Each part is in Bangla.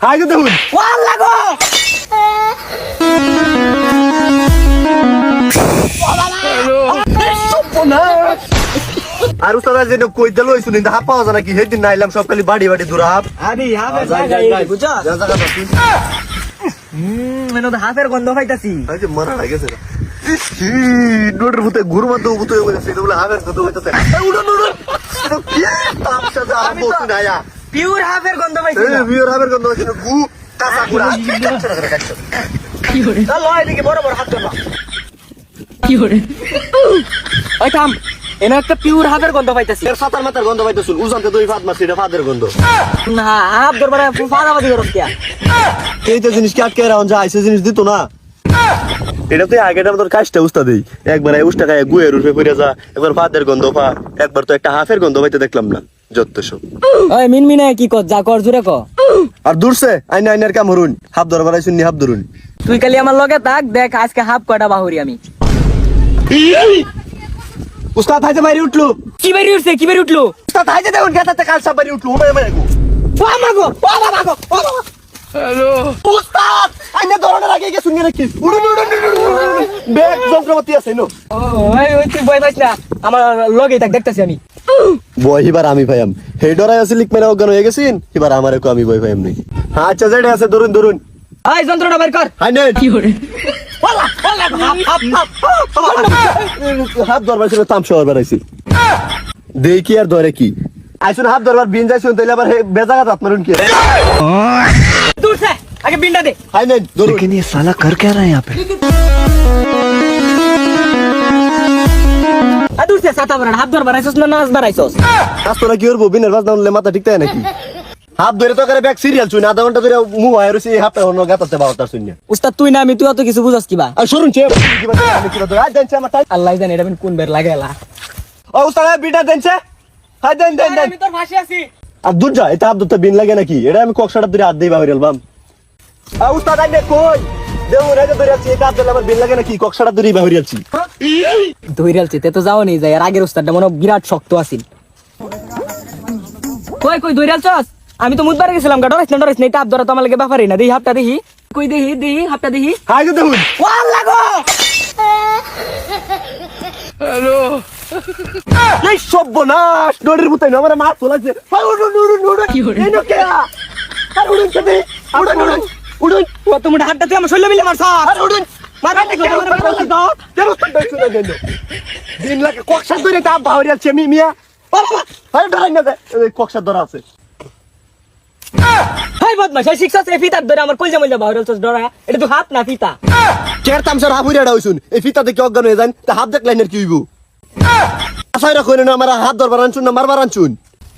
হাই গো দেখুন ওয়াল্লাহ গো আর উস্তাদ যেন কই দিল হইছুন কিন্তু হাফ পাওয়া যায় নাকি সেদিন নাইলাম সব খালি বাড়ি বাড়ি দূর হাফ আদি হাফের জায়গা এই বুঝছো মানে তো হাফের গন্ধ পাইতাছি আরে মরা লাগে গেছে নোটের ভূতে ঘুরমা তো ভূতে হয়ে গেছে এটা বলে হাফের গন্ধ হইতাছে উড়ন উড়ন কি তামসা যা আর বসু না আয়া পিওর হাফের গন্ধ পাইছি এই বিয়ের হাফের গন্ধ হইছে গু কাঁচা গুড়া কি করে চল লয় দিকে বড় বড় হাত ধর কি করে ওই থাম এনে একটা পিওর হাফের গন্ধ পাইতাছি এর সাতার মাথার গন্ধ পাইতেছুন উজানতে দুই ফাত মারছি এটা ফাদের গন্ধ না হাফ দরবারে ফাদাবাদি করছ কি এইটা জিনিস কি আটকে রাউন যায় সে জিনিস দিত না এটা তো আগেটা তোর কাজটা উস্তাদ দেই একবার এই উস্তা গায়ে গুয়ের রূপে পড়ে যা একবার ফাদের গন্ধ পা একবার তো একটা হাফের গন্ধ পাইতে দেখলাম না যত সব ওই মিনমিনে কি কর যা কর জুরে ক আর দূরছে আইনা আইনার কাম হরুন হাফ দরবার আইছুন নি হাফ ধরুন তুই খালি আমার লগে থাক দেখ আজকে হাফ কয়টা বাহুরি আমি উস্তাদ হাইতে বাইরে উঠলো কি বেরি উঠছে কি বেরি উঠলো উস্তাদ হাইতে দেখুন গেতাতে কাল সব বাইরে উঠলো ওমে মে গো ও আমাগো ও বাবাগো ও বাবা হ্যালো উস্তাদ আইনা ধরনের আগে গেছুন নি নাকি উড়ুন উড়ুন উড়ুন ব্যাগ যন্ত্রপাতি আছে নো ওই তুই বই পাইছ না আমার লগে থাক দেখতাছি আমি বই এবার আমি ভাইয়াম হে ডরাই আছে লিক মেরা অজ্ঞান হয়ে গেছিন এবার আমারে কো আমি বই ভাইয়াম নাই আচ্ছা যেটা আছে ধরুন ধরুন এই যন্ত্রটা বের কর হাই নেট কি করে ওলা ওলা হাত দরবার ছিল তাম শহর বেড়াইছি দেখি আর ধরে কি আইসুন হাত দরবার বিন যাইছুন তাইলে আবার বেজাগা হাত মারুন কি दूर से आगे बिंडा दे হাই নেট ধরুন लेकिन ये साला कर क्या रहा है यहाँ पे? दूर से साता बरन हाथ धर बराइसोस ना नाच बराइसोस আস্তরা কি করবো বিনের বাজ না উঠলে মাথা ঠিক তাই নাকি হাত ধরে তো করে ব্যাগ সিরিয়াল চুন আধা ঘন্টা ধরে মুভ হয় রইছে হাতে অন্য গাতাতে বারোটার শূন্য উস্তাদ তুই না আমি তুই অত কিছু বুঝাস কিবা আর শুনুন চে কি বাজে আমি কি বাজে আজ দেনছে আমার টাইম আল্লাহ জানে এটা কোন বের লাগেলা ও উস্তাদ বিটা দেনছে হাই দেন দেন দেন আমি তোর ফাঁসি আছি আর দুধ যা এটা আব্দুল বিন লাগে নাকি এটা আমি কক্সাটা ধরে হাত দিয়ে বাহির এলবাম আর উস্তাদ আইনে কই দেউ রেজে ধরে আছি এটা আব্দুল আমার বিন লাগে নাকি কক্সাটা ধরে বাহির আছি ধইরাল চিতে তো যাও নি যায় আর আগের উস্তাদটা মনে বিরাট শক্ত আছিল কই কই ধইরাল চস আমি তো মুদবার গেছিলাম গা ডরাইছ না ডরাইছ না এটা আব্দুরা তো আমার লাগে ব্যাপারই না দেই হাপটা দেখি কই দেখি দেখি হাপটা দেখি হাই গো দেখুন ওয়াল্লাহ গো এই সর্বনাশ ডরের মতই না আমার মাছ চলাছে হাই উড়ুন উড়ুন উড়ুন কি করে? এই নকে আর উড়ুন চলে উড়ুন উড়ুন উড়ুন ও তুমি হাতটা তুই আমার শরীরে মিলে মারছ আর উড়ুন মাথা থেকে আমার কথা দাও কেন তো শুনে গেল দিন লাগে কক্সা ধরে তা বাহির আছে মিয়া বাবা হাই ডরাই না কক্সা ধরা আছে হাই বদমাশ এই শিক্ষা সে ফিতার ধরে আমার কলজা মলজা বাহির চস ডরা এটা তো হাত না ফিতা চেয়ার তামসার হাফ উড়াড়া হইছুন এই ফিতা দেখে অজ্ঞান হয়ে যান তা হাত দেখলেন আর কি হইব আসাই রাখো না আমার হাত ধরবার আনছুন না মারবার আনছুন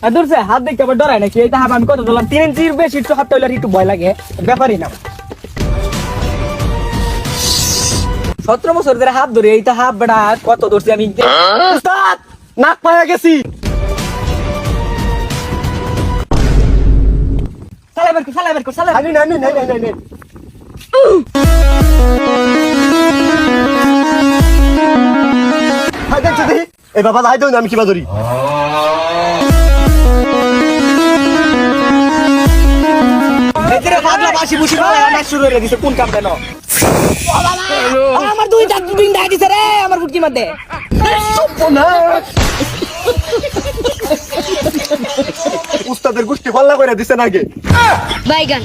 আর দূর সে হাত দেখতে আবার ডরাই নাকি এইটা হাত আমি কত দিলাম 3 ইঞ্চির বেশি একটু হাতটা হইলে একটু ভয় লাগে ব্যাপারই না 17 বছর ধরে হাত ধরে এইটা হাত বেড়া কত ধরছি আমি উস্তাদ নাক পায়া গেছি সালাই বের কর আনি না আনি নাই নাই নাই নাই হাই দেখছি দেখি এই বাবা হাই দেন আমি কিবা ধরি এতে পাগলা বাসি বুসি পালা না শুরু হয়ে গেছে কোন কাম দেন আমার দুই দাঁত দিন দাই দিছে রে আমার ফুটকি মধ্যে উস্তাদের গোষ্ঠী পাল্লা করে দিছেন আগে বাইগান